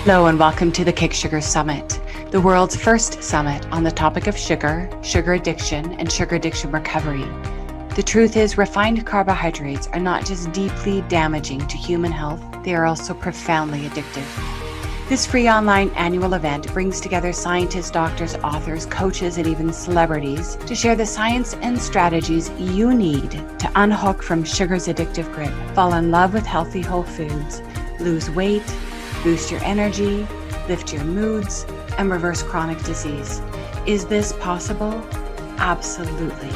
Hello and welcome to the Kick Sugar Summit, the world's first summit on the topic of sugar, sugar addiction, and sugar addiction recovery. The truth is, refined carbohydrates are not just deeply damaging to human health, they are also profoundly addictive. This free online annual event brings together scientists, doctors, authors, coaches, and even celebrities to share the science and strategies you need to unhook from sugar's addictive grip, fall in love with healthy whole foods, lose weight, boost your energy, lift your moods, and reverse chronic disease. Is this possible? Absolutely.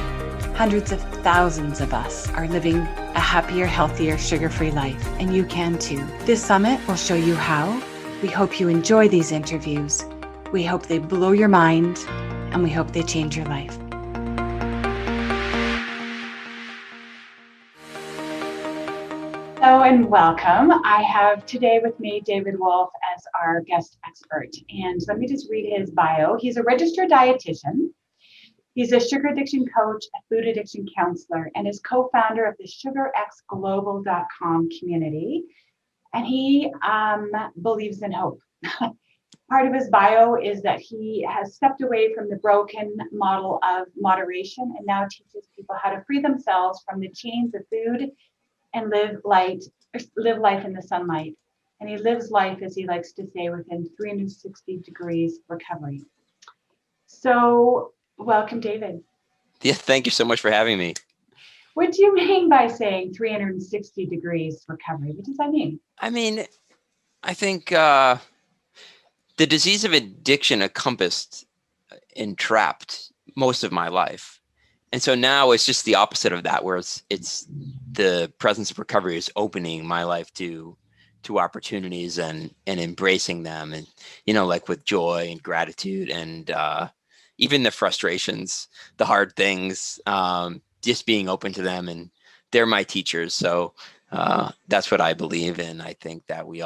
Hundreds of thousands of us are living a happier, healthier, sugar-free life, and you can too. This summit will show you how. We hope you enjoy these interviews. We hope they blow your mind, and we hope they change your life. Hello and welcome. I have today with me David Wolf as our guest expert. And let me just read his bio. He's a registered dietitian. He's a sugar addiction coach, a food addiction counselor, and is co-founder of the SUGARxglobal.com community. And he believes in hope. Part of his bio is that he has stepped away from the broken model of moderation and now teaches people how to free themselves from the chains of food and live life in the sunlight. And he lives life, as he likes to say, within 360 degrees recovery. So welcome, David. Yeah, thank you so much for having me. What do you mean by saying 360 degrees recovery? What does that mean? I mean, I think the disease of addiction encompassed and trapped most of my life. And so now it's just the opposite of that, where it's the presence of recovery is opening my life to opportunities and embracing them, and like with joy and gratitude and even the frustrations, the hard things, just being open to them, and they're my teachers. So that's what I believe in. I think that we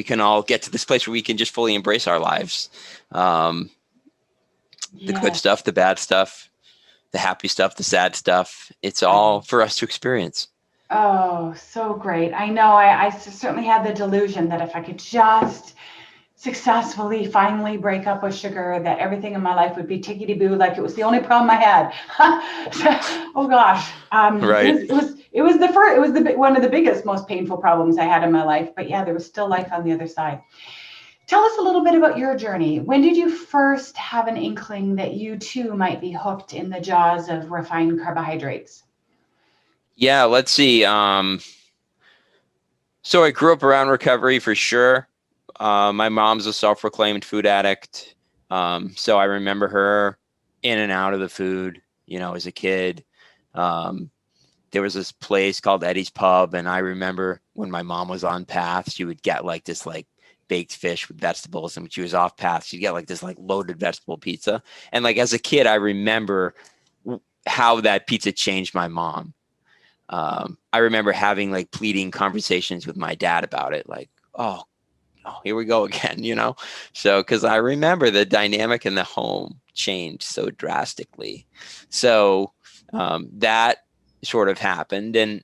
can all get to this place where we can just fully embrace our lives. The good stuff, the bad stuff, the happy stuff, the sad stuff. It's all for us to experience. Oh, so great. I know I certainly had the delusion that if I could just successfully finally break up with sugar, that everything in my life would be tickety-boo, like it was the only problem I had. Oh gosh. Right. It was one of the biggest, most painful problems I had in my life. But yeah, there was still life on the other side. Tell us a little bit about your journey. When did you first have an inkling that you too might be hooked in the jaws of refined carbohydrates? Yeah, let's see. So I grew up around recovery for sure. My mom's a self-proclaimed food addict. So I remember her in and out of the food, as a kid. There was this place called Eddie's Pub. And I remember when my mom was on path, she would get this baked fish with vegetables, and when she was off path, she'd get this loaded vegetable pizza. And as a kid, I remember how that pizza changed my mom. I remember having pleading conversations with my dad about it, oh, here we go again, So, because I remember the dynamic in the home changed so drastically. So that sort of happened, and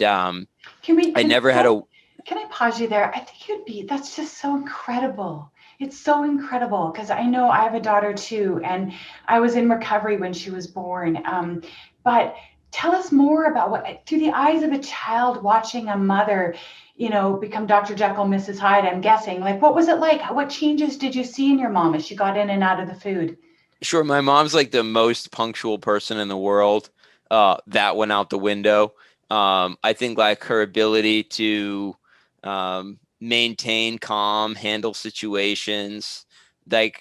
I never had a. Can I pause you there? I think that's just so incredible. It's so incredible, because I know I have a daughter too, and I was in recovery when she was born. But tell us more about what, through the eyes of a child watching a mother, become Dr. Jekyll, Mrs. Hyde, I'm guessing. What was it like? What changes did you see in your mom as she got in and out of the food? Sure. My mom's the most punctual person in the world. That went out the window. I think her ability to maintain calm, handle situations. My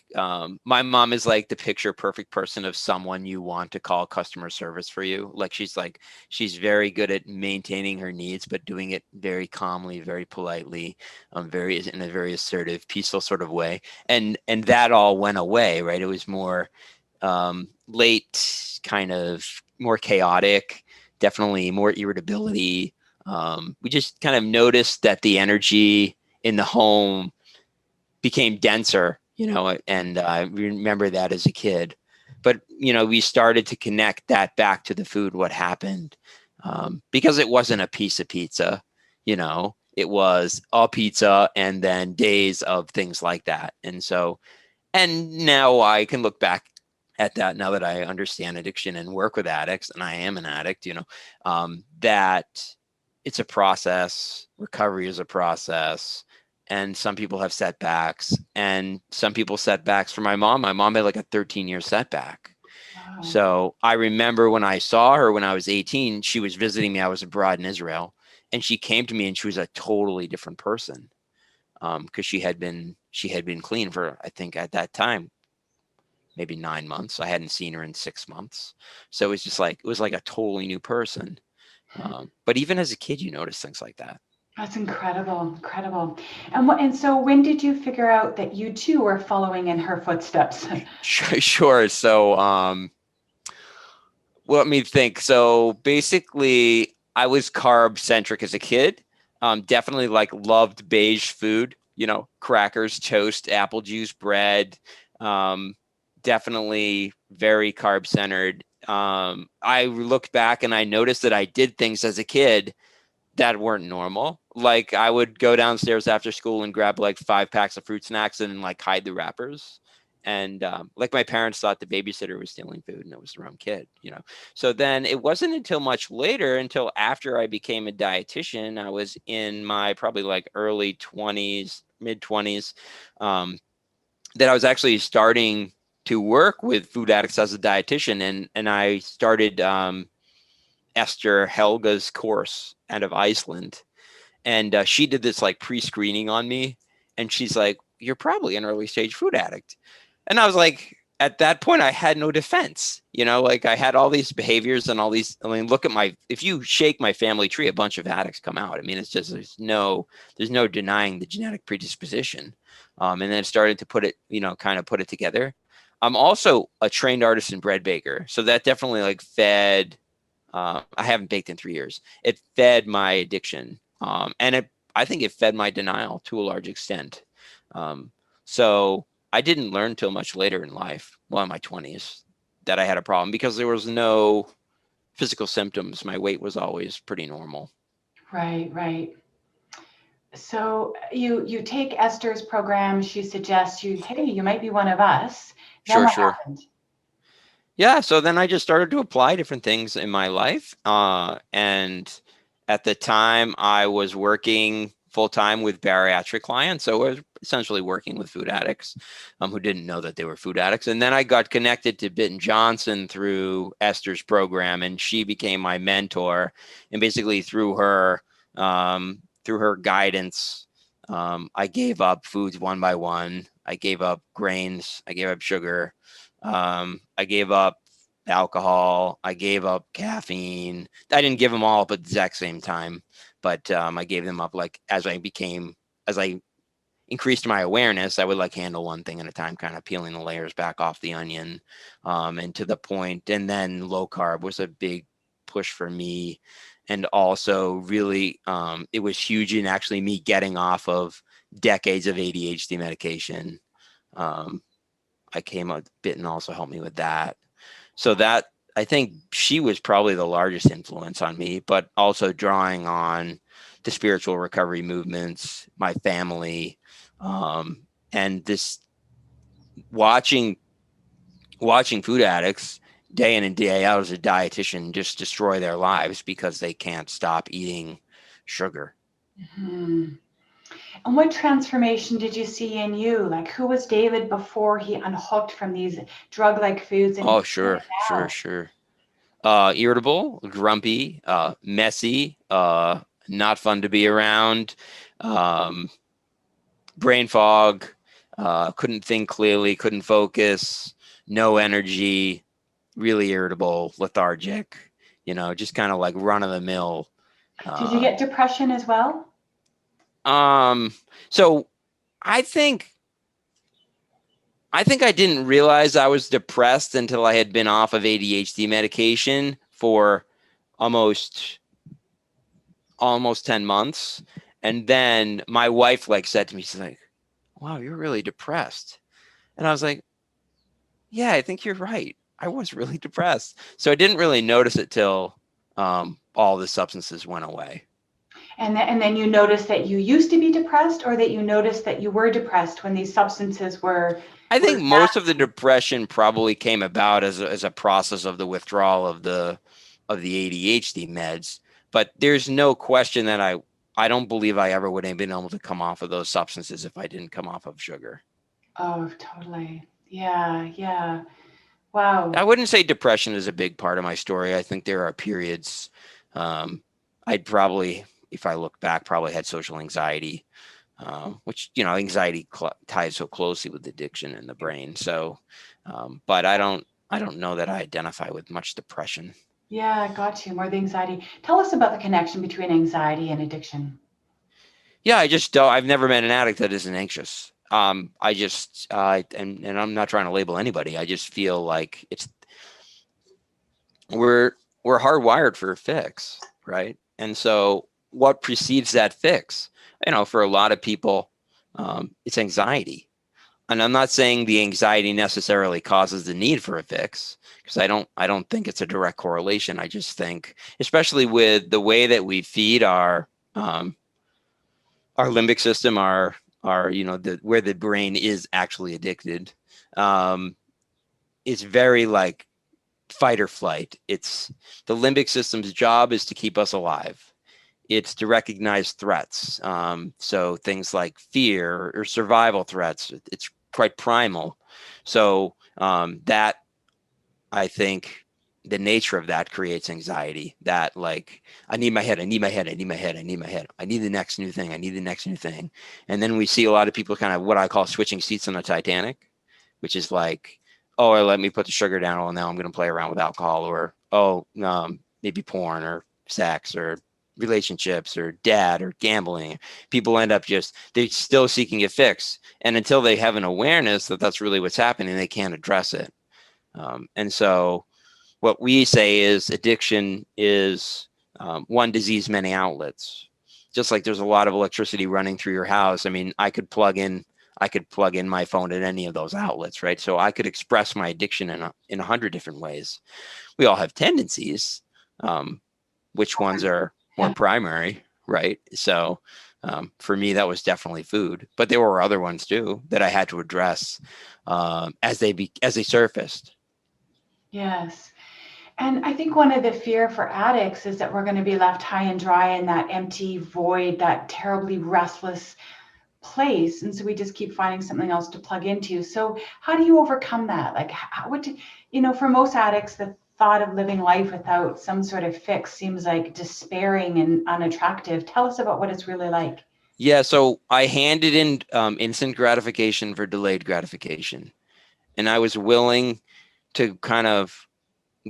mom is the picture perfect person of someone you want to call customer service for you. She's very good at maintaining her needs, but doing it very calmly, very politely, in a very assertive, peaceful sort of way. And that all went away, right? It was more late, kind of more chaotic, definitely more irritability. We just kind of noticed that the energy in the home became denser, and I remember that as a kid. But, we started to connect that back to the food, what happened, because it wasn't a piece of pizza, It was a pizza and then days of things like that. And so, and now I can look back at that now that I understand addiction and work with addicts, and I am an addict, that it's a process. Recovery is a process. And some people have setbacks, and some people setbacks. For my mom had like a 13-year setback. Wow. So I remember when I saw her when I was 18, she was visiting me. I was abroad in Israel, and she came to me, and she was a totally different person, because she had been clean for, I think at that time, maybe 9 months. I hadn't seen her in 6 months, so it was like a totally new person. But even as a kid, you notice things like that. That's incredible, incredible. And so when did you figure out that you too were following in her footsteps? Sure. So, let me think. So basically, I was carb centric as a kid. Definitely like loved beige food, crackers, toast, apple juice, bread. Um, Definitely very carb centered. I looked back and I noticed that I did things as a kid that weren't normal. Like I would go downstairs after school and grab like 5 packs of fruit snacks and like hide the wrappers. And like my parents thought the babysitter was stealing food and it was the wrong kid. So then it wasn't until much later, until after I became a dietitian, I was in my probably like early 20s, mid 20s, that I was actually starting to work with food addicts as a dietitian. And I started Esther Helga's course out of Iceland. And she did this like pre-screening on me. And she's like, "You're probably an early stage food addict." And I was like, at that point, I had no defense. Like I had all these behaviors and all these. I mean, if you shake my family tree, a bunch of addicts come out. I mean, it's just, there's no denying the genetic predisposition. And then started to kind of put it together. I'm also a trained artisan bread baker. So that definitely like fed, I haven't baked in 3 years. It fed my addiction. I think it fed my denial to a large extent. So I didn't learn till much later in life, well, in my 20s, that I had a problem because there was no physical symptoms. My weight was always pretty normal. Right, right. So you take Esther's program, she suggests you, hey, you might be one of us. Then Sure, what sure. happened? Yeah, so then I just started to apply different things in my life. And at the time, I was working full time with bariatric clients. So I was essentially working with food addicts who didn't know that they were food addicts. And then I got connected to Bitten Johnson through Esther's program, and she became my mentor. And basically, through her guidance, I gave up foods one by one. I gave up grains. I gave up sugar. I gave up alcohol. I gave up caffeine. I didn't give them all up at the exact same time, but I gave them up like as I increased my awareness. I would like handle one thing at a time, kind of peeling the layers back off the onion, and to the point. And then low carb was a big push for me, and also really, it was huge in actually me getting off of decades of ADHD medication. Um, I came a bit and also helped me with that. So that, I think she was probably the largest influence on me, but also drawing on the spiritual recovery movements, my family, and this watching food addicts day in and day out as a dietitian just destroy their lives because they can't stop eating sugar. Mhm. And what transformation did you see in you? Like, who was David before he unhooked from these drug-like foods, and who Oh, is sure, sure, now? sure. Irritable, grumpy, messy, not fun to be around, um, brain fog, couldn't think clearly, couldn't focus, no energy, really irritable, lethargic, just kind of like run of the mill. Did you Uh, get depression as well? um, so I think I didn't realize I was depressed until I had been off of ADHD medication for almost 10 months. And then my wife like said to me, she's like, "Wow, you're really depressed." And I was like, "Yeah, I think you're right. I was really depressed." So I didn't really notice it till all the substances went away. And then you noticed that you used to be depressed, or that you noticed that you were depressed when these substances I were think most of the depression probably came about as a process of the withdrawal of the ADHD meds. But there's no question that I don't believe I ever would have been able to come off of those substances if I didn't come off of sugar. Oh, totally. Yeah, yeah. Wow. I wouldn't say depression is a big part of my story. I think there are periods. Um, I'd probably, if I look back, probably had social anxiety, which anxiety ties so closely with addiction in the brain. So, but I don't know that I identify with much depression. Yeah, got you. More the anxiety. Tell us about the connection between anxiety and addiction. Yeah, I just don't. I've never met an addict that isn't anxious. I just and I'm not trying to label anybody. I just feel like we're we're hardwired for a fix, right? And so what precedes that fix? For a lot of people, it's anxiety. And I'm not saying the anxiety necessarily causes the need for a fix, because I don't think it's a direct correlation. I just think, especially with the way that we feed our limbic system, our where the brain is actually addicted, um, it's very like fight or flight. It's the limbic system's job is to keep us alive. It's to recognize threats. So things like fear or survival threats, it's quite primal. So that, I think, the nature of that creates anxiety. That like, I need my head, I need my head, I need my head, I need my head. I need the next new thing. I need the next new thing. And then we see a lot of people kind of what I call switching seats on the Titanic, which is like, oh, let me put the sugar down. Oh, now I'm going to play around with alcohol, or maybe porn or sex or relationships or dad or gambling. People end up they're still seeking a fix, and until they have an awareness that that's really what's happening, they can't address it. And so what we say is addiction is one disease, many outlets. Just like there's a lot of electricity running through your house. I mean, I could plug in my phone at any of those outlets, right? So I could express my addiction in 100 different ways. We all have tendencies. Which ones are more primary, right? So for me, that was definitely food, but there were other ones too that I had to address as they surfaced. Yes. And I think one of the fear for addicts is that we're going to be left high and dry in that empty void, that terribly restless place. And so we just keep finding something else to plug into. So how do you overcome that? Like, for most addicts, the thought of living life without some sort of fix seems like despairing and unattractive. Tell us about what it's really like. Yeah, so I handed in instant gratification for delayed gratification, and I was willing to kind of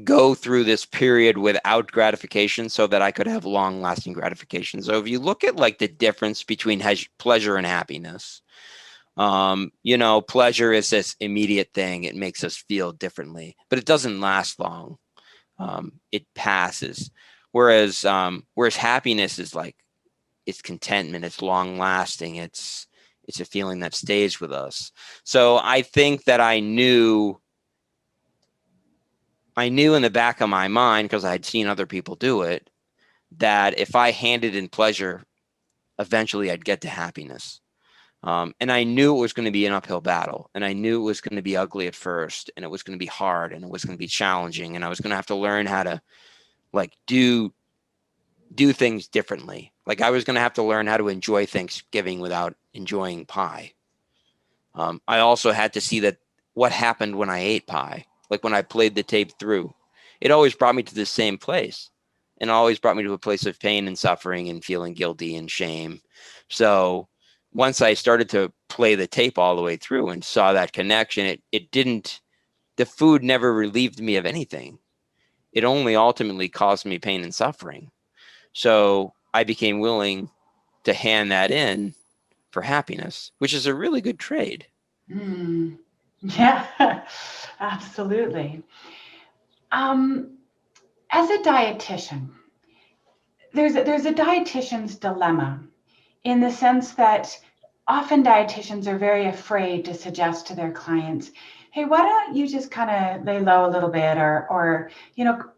go through this period without gratification so that I could have long lasting gratification. So if you look at like the difference between pleasure and happiness, pleasure is this immediate thing. It makes us feel differently, but it doesn't last long. It passes. Whereas happiness is like, it's contentment, it's long lasting. It's a feeling that stays with us. So I think that I knew in the back of my mind, because I had seen other people do it, that if I handed in pleasure, eventually I'd get to happiness. And I knew it was going to be an uphill battle, and I knew it was going to be ugly at first, and it was going to be hard, and it was going to be challenging, and I was going to have to learn how to like do things differently. Like I was going to have to learn how to enjoy Thanksgiving without enjoying pie. I also had to see that what happened when I ate pie, like when I played the tape through, it always brought me to the same place, and always brought me to a place of pain and suffering and feeling guilty and shame. So once I started to play the tape all the way through and saw that connection, the food never relieved me of anything. It only ultimately caused me pain and suffering. So I became willing to hand that in for happiness, which is a really good trade. Mm. Yeah, absolutely. Um, as a dietitian, there's a dietitian's dilemma in the sense that often dietitians are very afraid to suggest to their clients Hey, why don't you just kind of lay low a little bit, or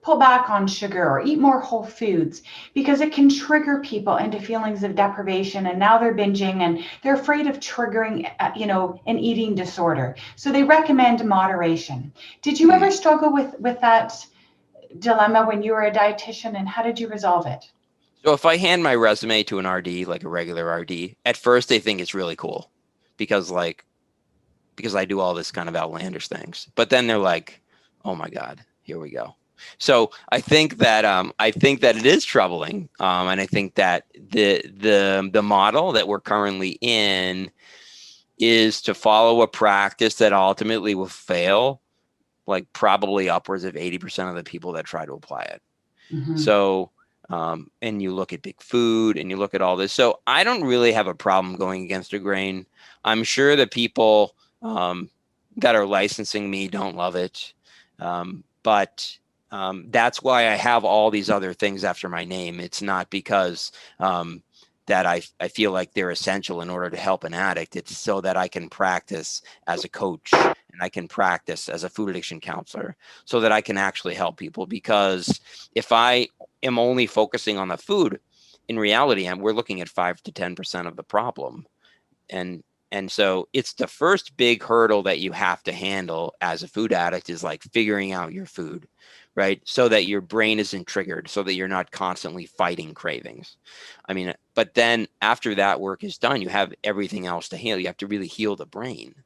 pull back on sugar or eat more whole foods, because it can trigger people into feelings of deprivation, and now they're binging and they're afraid of triggering an eating disorder. So they recommend moderation. Did you Hmm. ever struggle with that dilemma when you were a dietitian, and how did you resolve it? So if I hand my resume to an RD, like a regular RD, at first they think it's really cool because because I do all this kind of outlandish things. But then they're like, "Oh my God, here we go." So I think that it is troubling, and I think that the model that we're currently in is to follow a practice that ultimately will fail, like probably upwards of 80% of the people that try to apply it. Hmm. So, and you look at big food and you look at all this. So I don't really have a problem going against a grain. I'm sure the people that are licensing me don't love it. But that's why I have all these other things after my name. It's not because that I feel like they're essential in order to help an addict. It's so that I can practice as a coach and I can practice as a food addiction counselor so that I can actually help people. Because if I am only focusing on the food, in reality, we're looking at 5 to 10% of the problem. And and so it's the first big hurdle that you have to handle as a food addict is like figuring out your food, right? So that your brain isn't triggered, so that you're not constantly fighting cravings. I mean, but then after that work is done, you have everything else to heal. You have to really heal the brain.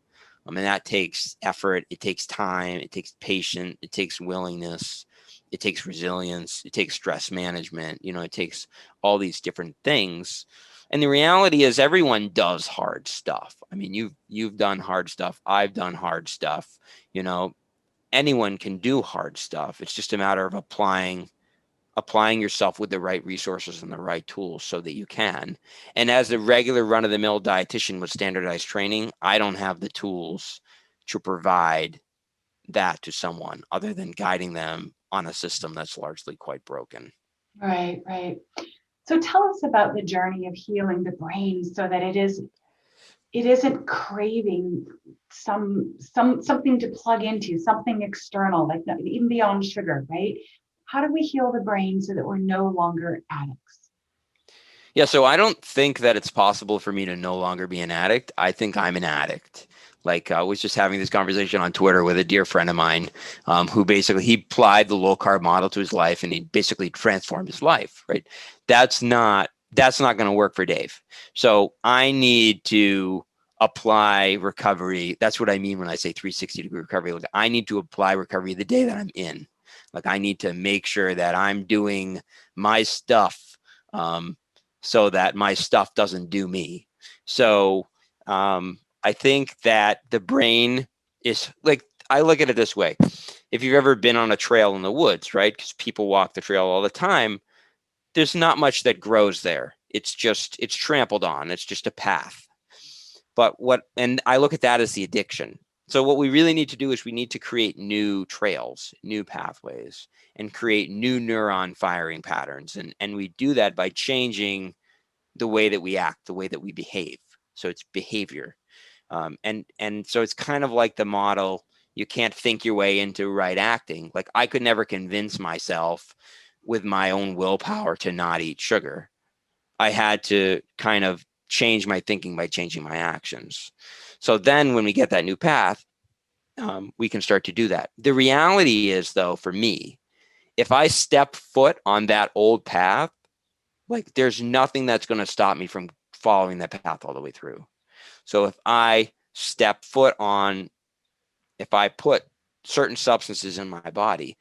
I mean, that takes effort, it takes time, it takes patience, it takes willingness, it takes resilience, it takes stress management, it takes all these different things. And the reality is everyone does hard stuff. I mean, you've done hard stuff, I've done hard stuff, you know, anyone can do hard stuff. It's just a matter of applying yourself with the right resources and the right tools so that you can. And as a regular run of the mill dietitian with standardized training, I don't have the tools to provide that to someone other than guiding them on a system that's largely quite broken. Right, right. So tell us about the journey of healing the brain so that it isn't craving something to plug into, something external, like even beyond sugar, right? How do we heal the brain so that we're no longer addicts? Yeah, so I don't think that it's possible for me to no longer be an addict. I think I'm an addict. Like I was just having this conversation on Twitter with a dear friend of mine, who basically he applied the low carb model to his life and he basically transformed his life. Right? That's not going to work for Dave. So I need to apply recovery. That's what I mean when I say 360-degree recovery. Like I need to apply recovery the day that I'm in. Like I need to make sure that I'm doing my stuff. So that my stuff doesn't do me. So I think that the brain is like, I look at it this way. If you've ever been on a trail in the woods, right? Because people walk the trail all the time, there's not much that grows there. It's trampled on. It's just a path. And I look at that as the addiction. So what we really need to do is we need to create new trails, new pathways, and create new neuron firing patterns. And we do that by changing the way that we act, the way that we behave. So it's behavior. And so it's kind of like the model, you can't think your way into right acting. Like I could never convince myself with my own willpower to not eat sugar. I had to kind of change my thinking by changing my actions. So then when we get that new path, we can start to do that. The reality is, though, for me, if I step foot on that old path, like there's nothing that's going to stop me from following that path all the way through. So if I put certain substances in my body,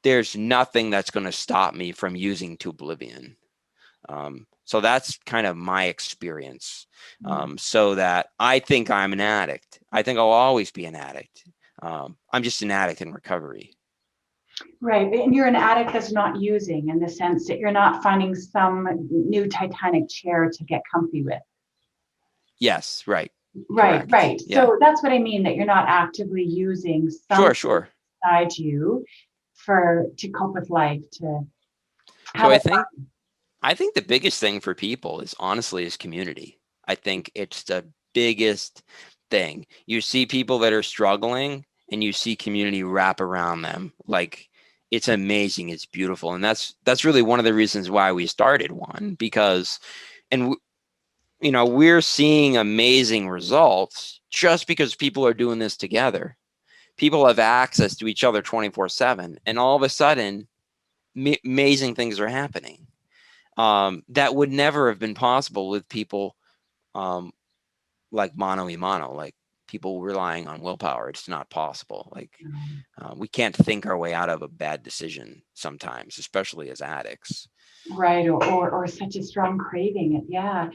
there's nothing that's going to stop me from using to oblivion. So that's kind of my experience. So that I think I'm an addict. I think I'll always be an addict. I'm just an addict in recovery. Right. And you're an addict that's not using, in the sense that you're not finding some new Titanic chair to get comfy with. Yes, right. Right, Correct. right. Yeah. So that's what I mean, that you're not actively using Sure, something sure. inside you for to cope with life, to So have I it. think I think the biggest thing for people is honestly is community. I think it's the biggest thing. You see people that are struggling and you see community wrap around them. Like, it's amazing. It's beautiful. And that's really one of the reasons why we started one, because, and we're seeing amazing results just because people are doing this together. People have access to each other 24/7, and all of a sudden, amazing things are happening that would never have been possible with people like mano a mano, like people relying on willpower. It's not possible. Like, we can't think our way out of a bad decision sometimes, especially as addicts. Right. Or such a strong craving. Yeah.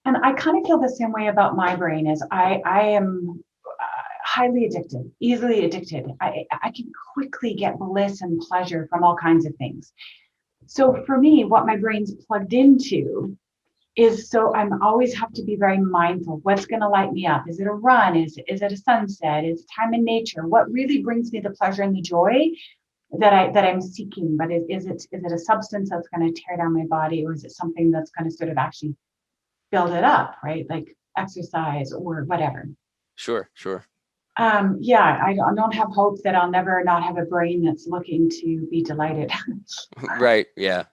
And I kind of feel the same way about my brain as I am highly addicted, easily addicted. I can quickly get bliss and pleasure from all kinds of things. So for me, what my brain's plugged into is, so I'm always have to be very mindful. What's going to light me up? Is it a run? Is it a sunset? Is it time in nature? What really brings me the pleasure and the joy that I'm seeking? But is it a substance that's going to tear down my body, or is it something that's going to sort of actually build it up, right? Like exercise or whatever. Sure, sure. Yeah, I don't have hope that I'll never not have a brain that's looking to be delighted. Right. Yeah.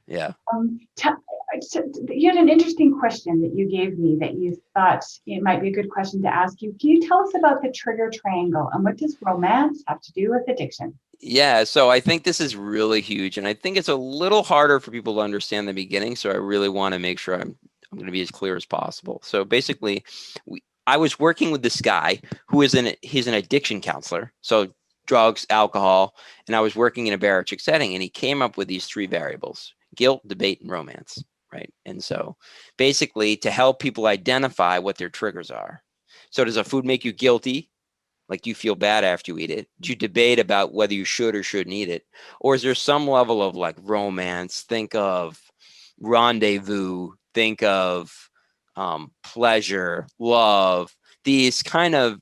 Yeah. You had an interesting question that you gave me that you thought it might be a good question to ask you. Can you tell us about the trigger triangle, and what does romance have to do with addiction? Yeah, so I think this is really huge, and I think it's a little harder for people to understand in the beginning. So I really want to make sure I'm going to be as clear as possible. So basically, I was working with this guy who he's an addiction counselor, so drugs, alcohol, and I was working in a bariatric setting, and he came up with these three variables: guilt, debate, and romance. Right, and so basically to help people identify what their triggers are. So does a food make you guilty? Like, do you feel bad after you eat it? Do you debate about whether you should or shouldn't eat it? Or is there some level of like romance? Think of rendezvous, think of pleasure, love, these kind of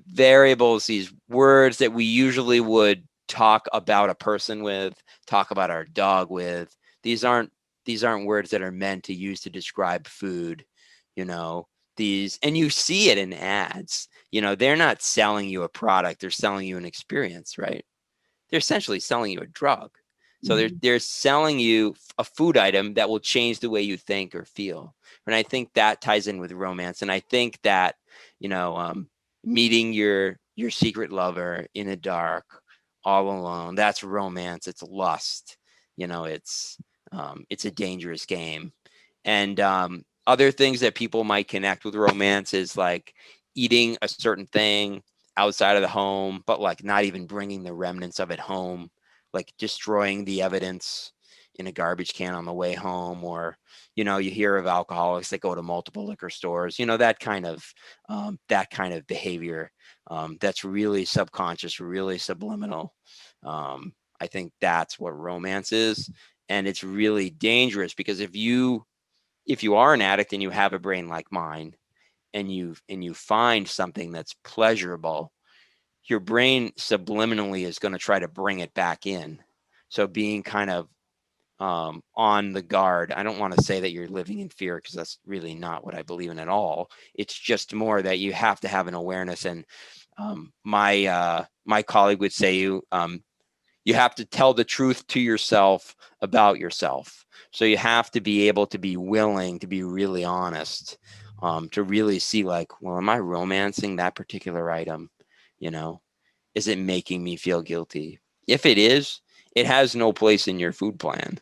variables, these words that we usually would talk about a person with, talk about our dog with. These aren't words that are meant to use to describe food, you know. And you see it in ads. They're not selling you a product, they're selling you an experience, right? They're essentially selling you a drug. So they're Mhm. they're selling you a food item that will change the way you think or feel. And I think that ties in with romance. And I think that, meeting your secret lover in the dark, all alone, that's romance. It's lust. It's a dangerous game. And other things that people might connect with romance is like eating a certain thing outside of the home, but like not even bringing the remnants of it home, like destroying the evidence in a garbage can on the way home. Or, you hear of alcoholics that go to multiple liquor stores, that kind of behavior that's really subconscious, really subliminal. I think that's what romance is. And it's really dangerous because if you are an addict and you have a brain like mine, and you find something that's pleasurable, your brain subliminally is going to try to bring it back in. So being kind of on the guard. I don't want to say that you're living in fear, because that's really not what I believe in at all. It's just more that you have to have an awareness. And my colleague would say you have to tell the truth to yourself about yourself. So you have to be able to be willing to be really honest, to really see like, well, am I romancing that particular item? You know, is it making me feel guilty? If it is, it has no place in your food plan,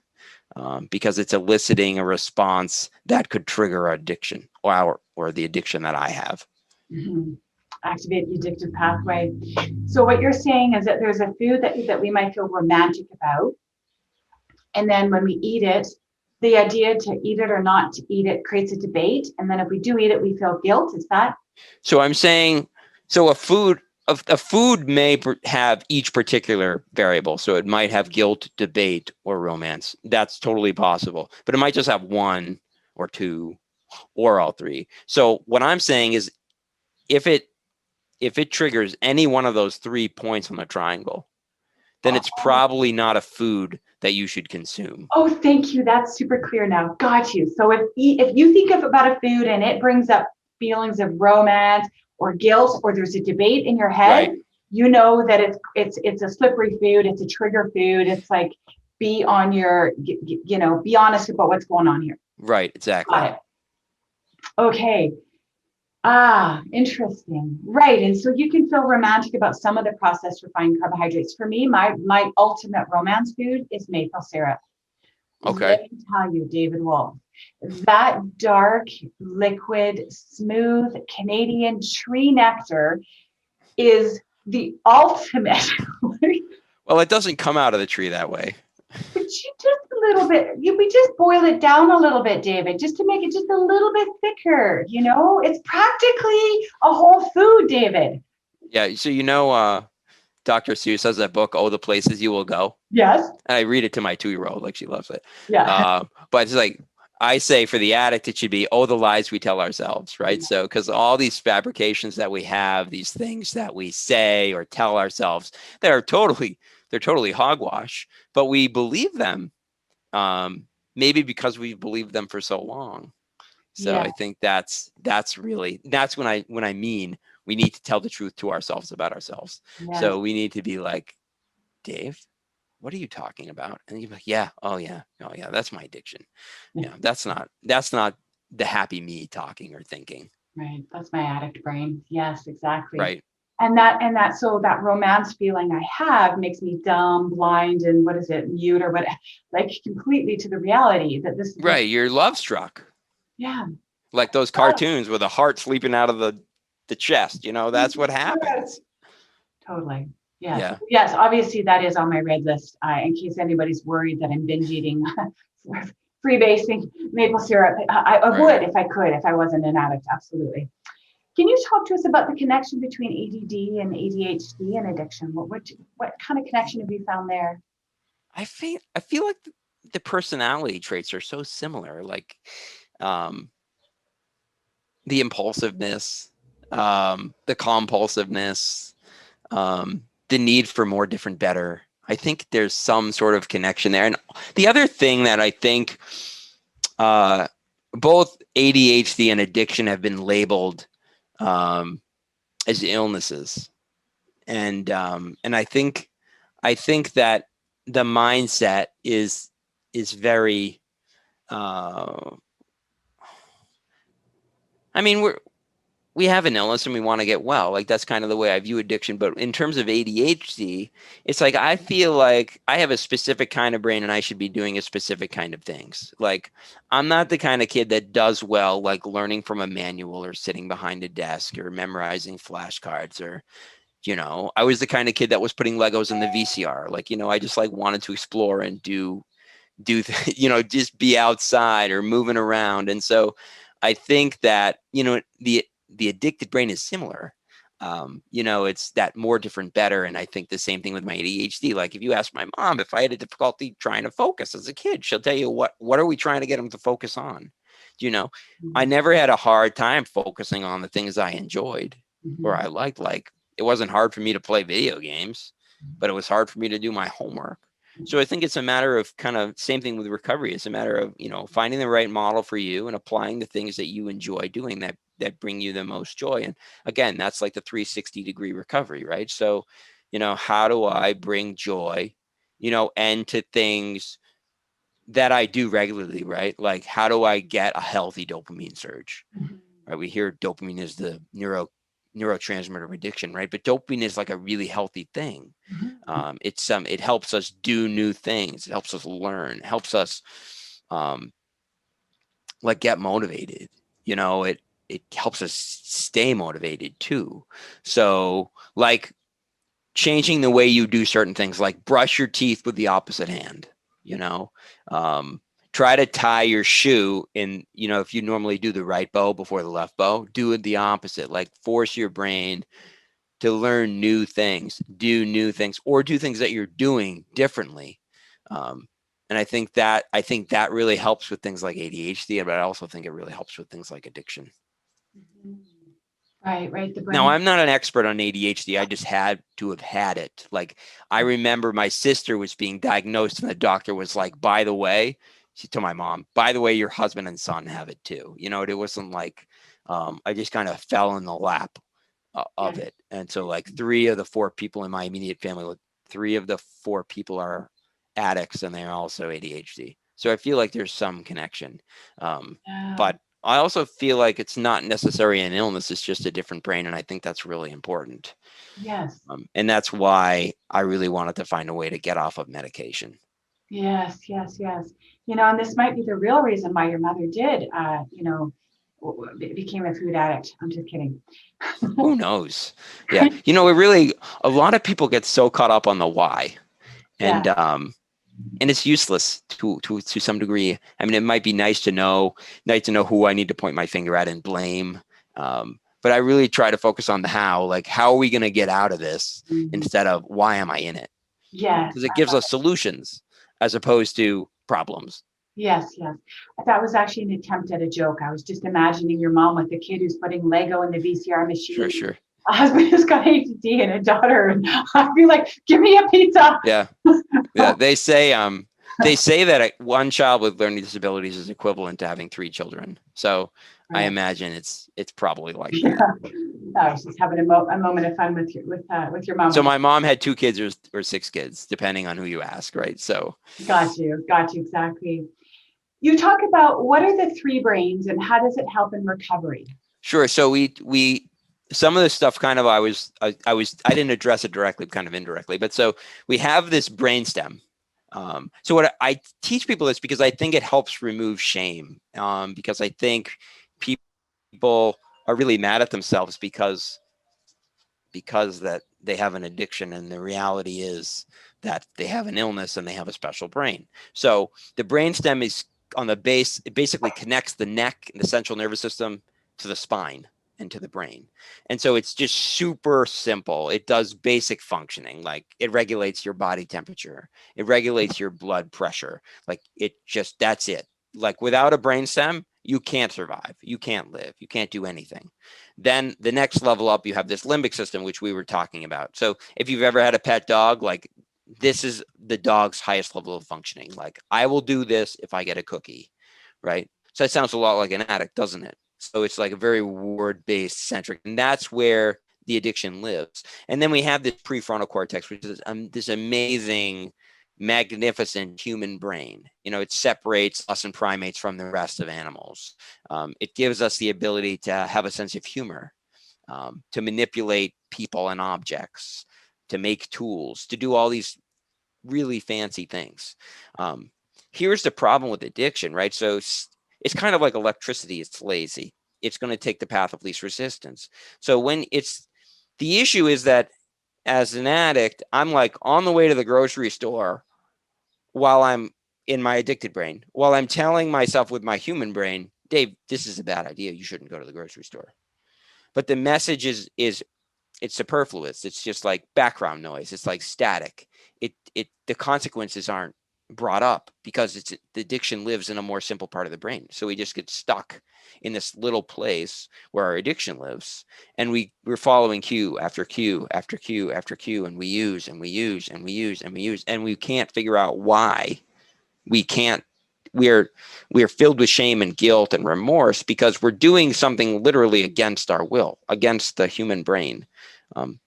because it's eliciting a response that could trigger addiction, or the addiction that I have. Mhm. Activate the addictive pathway. So what you're saying is that there's a food that we might feel romantic about, and then when we eat it, the idea to eat it or not to eat it creates a debate, and then if we do eat it, we feel guilt. Is that? So I'm saying, so a food may have each particular variable. So it might have guilt, debate, or romance. That's totally possible. But it might just have one or two or all three. So what I'm saying is, if it triggers any one of those 3 points on the triangle, then it's Oh, probably not a food that you should consume. oh, thank you. That's super clear now. Got you. So if you think of about a food and it brings up feelings of romance or guilt, or there's a debate in your head, Right. you know that it's a slippery food. It's a trigger food. It's like, be on your, be honest about what's going on here. Right. Exactly. Got it. Okay. Interesting. Right. And so you can feel romantic about some of the processed refined carbohydrates. For me, my ultimate romance food is maple syrup. Okay. Let me tell you, David Wolf, that dark, liquid, smooth Canadian tree nectar is the ultimate. Well, it doesn't come out of the tree that way. But you just a little bit, we just boil it down a little bit, David, just to make it just a little bit thicker. It's practically a whole food, David. Yeah. So, Dr. Seuss has that book, Oh, the Places You Will Go. Yes. And I read it to my 2-year-old, like she loves it. Yeah. But it's like, I say for the addict, it should be, oh, the lies we tell ourselves, right? Yeah. So, because all these fabrications that we have, these things that we say or tell ourselves, they're totally hogwash, but we believe them, maybe because we've believed them for so long. So I think that's when I mean we need to tell the truth to ourselves about ourselves. Yes. So we need to be like, Dave, what are you talking about? And you're like, yeah, oh yeah, that's my addiction. Yeah, that's not the happy me talking or thinking. Right, that's my addict brain. Yes, exactly. Right. And so that romance feeling I have makes me dumb, blind, and mute or what, like completely to the reality that this. Right, you're love struck. Yeah. Like those cartoons with a heart sleeping out of the chest. That's what happens. Totally. Yes. Yeah. Yes. Obviously, that is on my red list. In case anybody's worried that I'm binge eating, freebasing maple syrup, I would if I could, if I wasn't an addict. Absolutely. Can you talk to us about the connection between ADD and ADHD and addiction? What kind of connection have you found there? I feel like the personality traits are so similar. Like, the impulsiveness, the compulsiveness, the need for more, different, better. I think there's some sort of connection there. And the other thing that I think both ADHD and addiction have been labeled as illnesses. And I think that the mindset is very we have an illness and we want to get well. Like, that's kind of the way I view addiction. But in terms of ADHD, it's like, I feel like I have a specific kind of brain and I should be doing a specific kind of things. Like, I'm not the kind of kid that does well, like learning from a manual or sitting behind a desk or memorizing flashcards or, I was the kind of kid that was putting Legos in the VCR. Like, I just like wanted to explore and do, just be outside or moving around. And so I think that, the addicted brain is similar. It's that more, different, better. And I think the same thing with my ADHD. Like, if you ask my mom if I had a difficulty trying to focus as a kid, she'll tell you what are we trying to get them to focus on? I never had a hard time focusing on the things I enjoyed or I liked. Like, it wasn't hard for me to play video games, but it was hard for me to do my homework. So I think it's a matter of kind of same thing with recovery. It's a matter of, finding the right model for you and applying the things that you enjoy doing that bring you the most joy. And again, that's like the 360-degree recovery, right? So, how do I bring joy, and to things that I do regularly, right? Like, how do I get a healthy dopamine surge? Right? We hear dopamine is the neurotransmitter of addiction, right? But dopamine is like a really healthy thing. It helps us do new things. It helps us learn. It helps us like get motivated. It helps us stay motivated too. So, like, changing the way you do certain things, like brush your teeth with the opposite hand. Try to tie your shoe in, if you normally do the right bow before the left bow, do it the opposite. Like, force your brain to learn new things, do new things, or do things that you're doing differently. And I think that really helps with things like ADHD, but I also think it really helps with things like addiction. Right. The brain. Now, I'm not an expert on ADHD. I just had to have had it. Like, I remember my sister was being diagnosed and the doctor was like, by the way, she told my mom, by the way, your husband and son have it too. It wasn't like, I just kind of fell in the lap of it. And so like 3 of the 4 people in my immediate family, like 3 of the 4 people are addicts and they're also ADHD. So I feel like there's some connection. Yeah. But I also feel like it's not necessarily an illness, it's just a different brain. And I think that's really important. Yes. And that's why I really wanted to find a way to get off of medication. Yes, yes, yes. And this might be the real reason why your mother did, became a food addict. I'm just kidding. Who knows? Yeah. A lot of people get so caught up on the why. Yeah. And it's useless to some degree. I mean, it might be nice to know who I need to point my finger at and blame. But I really try to focus on the how, like, how are we going to get out of this Mhm. instead of why am I in it? Yes. Because it gives us solutions as opposed to problems. Yes, yes. That was actually an attempt at a joke. I was just imagining your mom with the kid who's putting Lego in the VCR Sure, machine, sure. a husband who's got ADD and a daughter, and I'd be like, "Give me a pizza." Yeah. Yeah. They say that one child with learning disabilities is equivalent to having 3 children. So I Right. imagine it's probably like Yeah. that. I was just having a moment of fun with your mom. So my mom had 2 kids or 6 kids, depending on who you ask, right? So Got you exactly. You talk about what are the 3 brains and how does it help in recovery? sure. So we some of the stuff kind of I didn't address it directly, kind of indirectly, but so we have this brainstem. So what I teach people this because I think it helps remove shame. Because I think people are really mad at themselves because that they have an addiction, and the reality is that they have an illness and they have a special brain. So the brainstem is on the base. It basically connects the neck and the central nervous system to the spine and to the brain. And so it's just super simple. It does basic functioning, like it regulates your body temperature, it regulates your blood pressure. Like that's it. Like without a brainstem, you can't survive, you can't live, you can't do anything. Then the next level up, you have this limbic system, which we were talking about. So if you've ever had a pet dog, like this is the dog's highest level of functioning. Like I will do this if I get a cookie, right? So that sounds a lot like an addict, doesn't it? So it's like a very reward-based centric, and that's where the addiction lives. And then we have this prefrontal cortex, which is this amazing, magnificent human brain. It separates us and primates from the rest of animals. It gives us the ability to have a sense of humor, to manipulate people and objects, to make tools, to do all these really fancy things. Here's the problem with addiction, right? So it's kind of like electricity. It's lazy. It's going to take the path of least resistance. So the issue is that as an addict, I'm like on the way to the grocery store while I'm in my addicted brain, while I'm telling myself with my human brain, Dave, this is a bad idea. You shouldn't go to the grocery store. But the message is it's superfluous. It's just like background noise. It's like static. The consequences aren't brought up because the addiction lives in a more simple part of the brain. So we just get stuck in this little place where our addiction lives, and we're following cue after cue after cue after cue, and we use and we use and we use and we use, and we can't figure out why we can't. We are filled with shame and guilt and remorse because we're doing something literally against our will, against the human brain,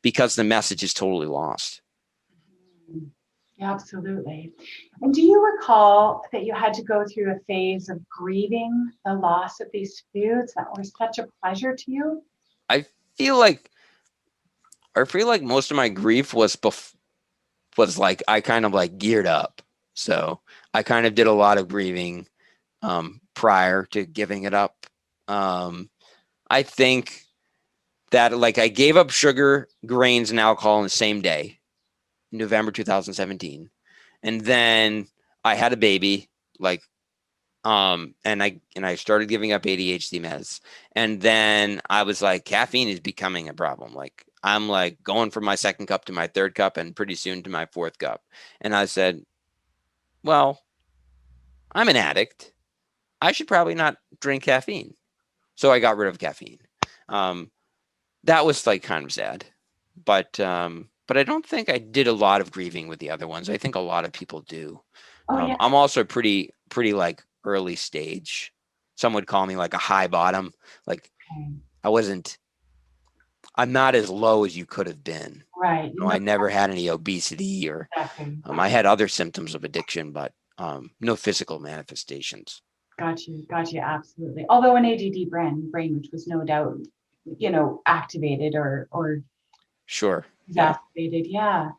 because the message is totally lost. Yeah, absolutely. And do you recall that you had to go through a phase of grieving the loss of these foods that were such a pleasure to you? I feel like most of my grief was like I kind of like geared up. So I kind of did a lot of grieving prior to giving it up. I think that like I gave up sugar, grains, and alcohol in the same day, November 2017, and then I had a baby, like, and I started giving up ADHD meds, and then I was like, caffeine is becoming a problem. Like I'm like going from my second cup to my third cup, and pretty soon to my fourth cup, and I said, well, I'm an addict. I should probably not drink caffeine. So I got rid of caffeine. Um, that was like kind of sad, but I don't think I did a lot of grieving with the other ones. I think a lot of people do. Oh, yeah. I'm also pretty like early stage. Some would call me like a high bottom. Like Okay. I wasn't I'm not as low as you could have been. Right. You know, I never had any obesity or Exactly. I had other symptoms of addiction, but no physical manifestations. Got you. Got you. Absolutely. Although an ADD brain, which was no doubt, activated or Sure. Yeah. exacerbated. Yeah.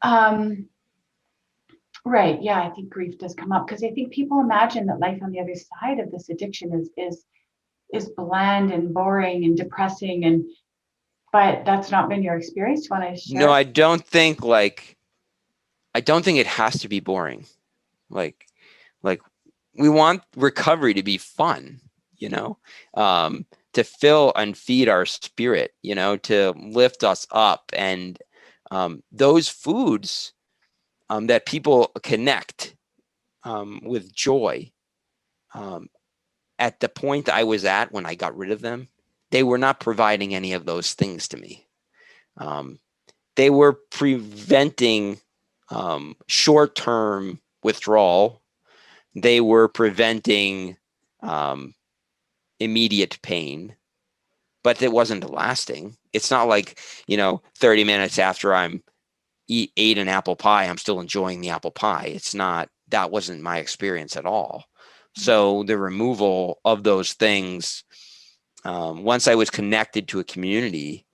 Um, right. Yeah. I think grief does come up because I think people imagine that life on the other side of this addiction is bland and boring and depressing, but that's not been your experience. Do you want to No, share? I don't think it has to be boring. Like, like we want recovery to be fun, you know, to fill and feed our spirit, to lift us up. And those foods that people connect with joy, um, at the point I was at when I got rid of them, they were not providing any of those things to me. Um, they were preventing short-term withdrawal. They were preventing um, immediate pain, but it wasn't lasting. It's not like, 30 minutes after ate an apple pie, I'm still enjoying the apple pie. It's not, that wasn't my experience at all. So the removal of those things, once I was connected to a community,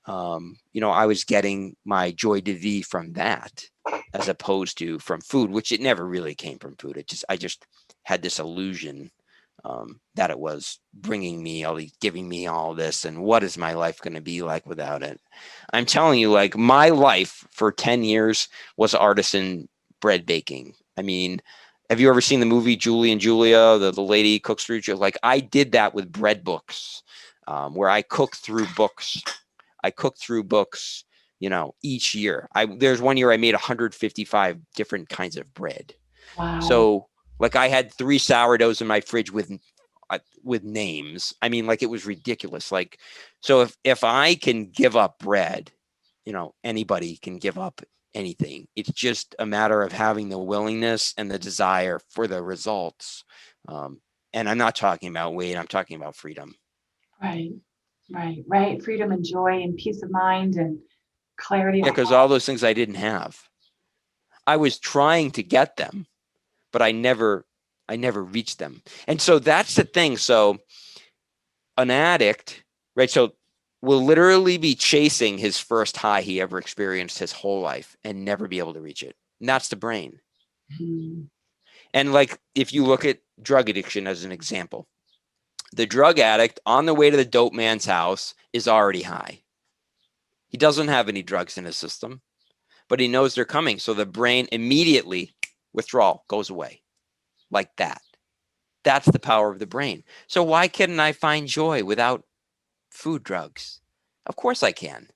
I was getting my joy de vivre from that as opposed to from food, which it never really came from food. I just had this illusion that it was bringing me giving me all this. And what is my life going to be like without it? I'm telling you, like, my life for 10 years was artisan bread baking. I mean, have you ever seen the movie Julie and Julia, the lady cooks through? Like, I did that with bread books, where I cooked through books. Each year. There's one year I made 155 different kinds of bread. Wow. So, like, I had 3 sourdoughs in my fridge with names. I mean, like, it was ridiculous. Like, so if I can give up bread, anybody can give up anything. It's just a matter of having the willingness and the desire for the results. And I'm not talking about weight. I'm talking about freedom. Right. Right. Right. Freedom and joy and peace of mind and clarity. Yeah, because all those things I didn't have. I was trying to get them, but I never reached them. And so that's the thing. So an addict, right? So will literally be chasing his first high he ever experienced his whole life and never be able to reach it. And that's the brain. Mm-hmm. And, like, if you look at drug addiction as an example, the drug addict on the way to the dope man's house is already high. He doesn't have any drugs in his system, but he knows they're coming. So the brain immediately, withdrawal goes away like that. That's the power of the brain. So why couldn't I find joy without food, drugs? Of course I can.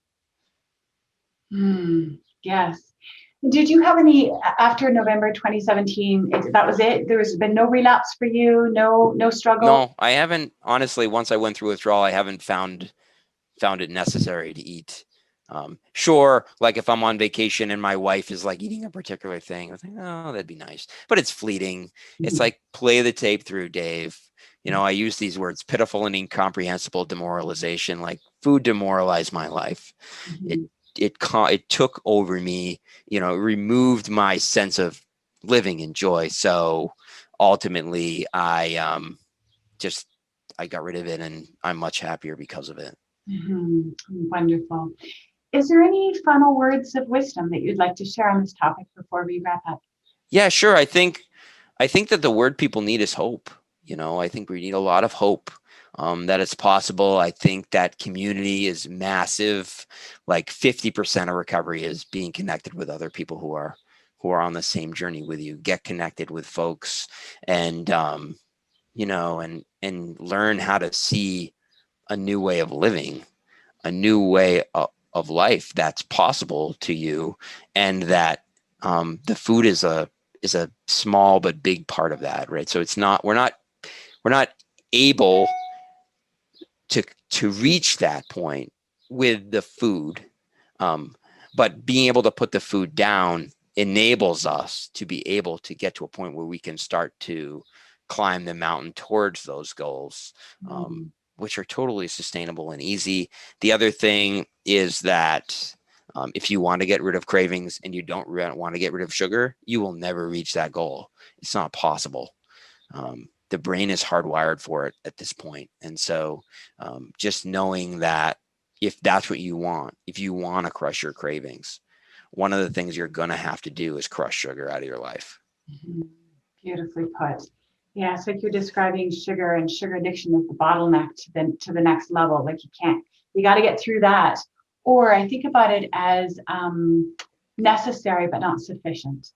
Yes. Did you have any after November 2017? That was it. There's been no relapse for you, no struggle. No, I haven't. Honestly, once I went through withdrawal, I haven't found it necessary to eat. Sure, like if I'm on vacation and my wife is like eating a particular thing, I think, oh, that'd be nice. But it's fleeting. It's like, play the tape through, Dave. I use these words: pitiful and incomprehensible demoralization. Like, food demoralized my life. Mm-hmm. It took over me. It removed my sense of living and joy. So ultimately, I got rid of it, and I'm much happier because of it. Mm-hmm. Wonderful. Is there any final words of wisdom that you'd like to share on this topic before we wrap up? Yeah, sure. I think that the word people need is hope. I think we need a lot of hope, that it's possible. I think that community is massive. Like 50% of recovery is being connected with other people who are on the same journey with you. Get connected with folks, and and learn how to see a new way of living, a new way of life that's possible to you, and that the food is a small but big part of that, right? So we're not able to reach that point with the food, but being able to put the food down enables us to be able to get to a point where we can start to climb the mountain towards those goals, which are totally sustainable and easy. The other thing is that if you want to get rid of cravings and you don't want to get rid of sugar, you will never reach that goal. It's not possible. The brain is hardwired for it at this point. And so just knowing that if that's what you want, if you want to crush your cravings, one of the things you're going to have to do is crush sugar out of your life. Beautifully put. Yeah, it's like you're describing sugar and sugar addiction as the bottleneck to the next level. Like you got to get through that. Or I think about it as necessary, but not sufficient.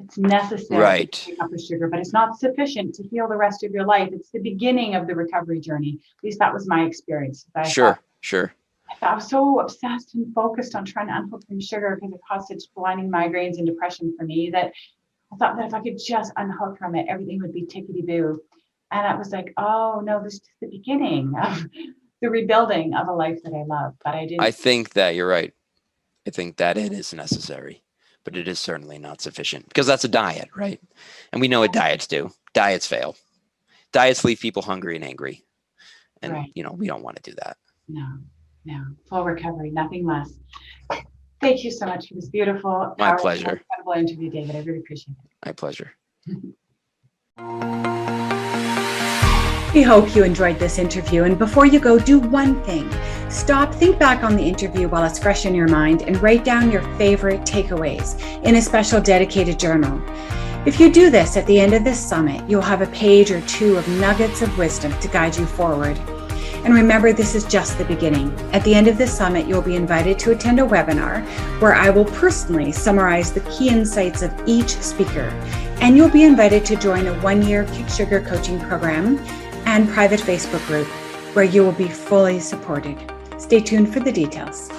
It's necessary to pick up the sugar, but it's not sufficient to heal the rest of your life. It's the beginning of the recovery journey. At least that was my experience. Sure. I was so obsessed and focused on trying to unhook from sugar because it caused such blinding migraines and depression for me that I thought that if I could just unhook from it, everything would be tickety-boo. And I was like, oh no, this is the beginning of the rebuilding of a life that I love. But I didn't. I think that you're right. I think that it is necessary, but it is certainly not sufficient because that's a diet, right? And we know what diets do. Diets fail. Diets leave people hungry and angry. And, we don't want to do that. No. Full recovery, nothing less. Thank you so much for this beautiful, my pleasure, incredible interview, David. I really appreciate it. My pleasure. We hope you enjoyed this interview. And before you go, do one thing. Stop, think back on the interview while it's fresh in your mind, and write down your favorite takeaways in a special dedicated journal. If you do this at the end of this summit, you'll have a page or two of nuggets of wisdom to guide you forward. And remember, this is just the beginning. At the end of this summit, you'll be invited to attend a webinar where I will personally summarize the key insights of each speaker. And you'll be invited to join a 1-year Kick Sugar coaching program and private Facebook group where you will be fully supported. Stay tuned for the details.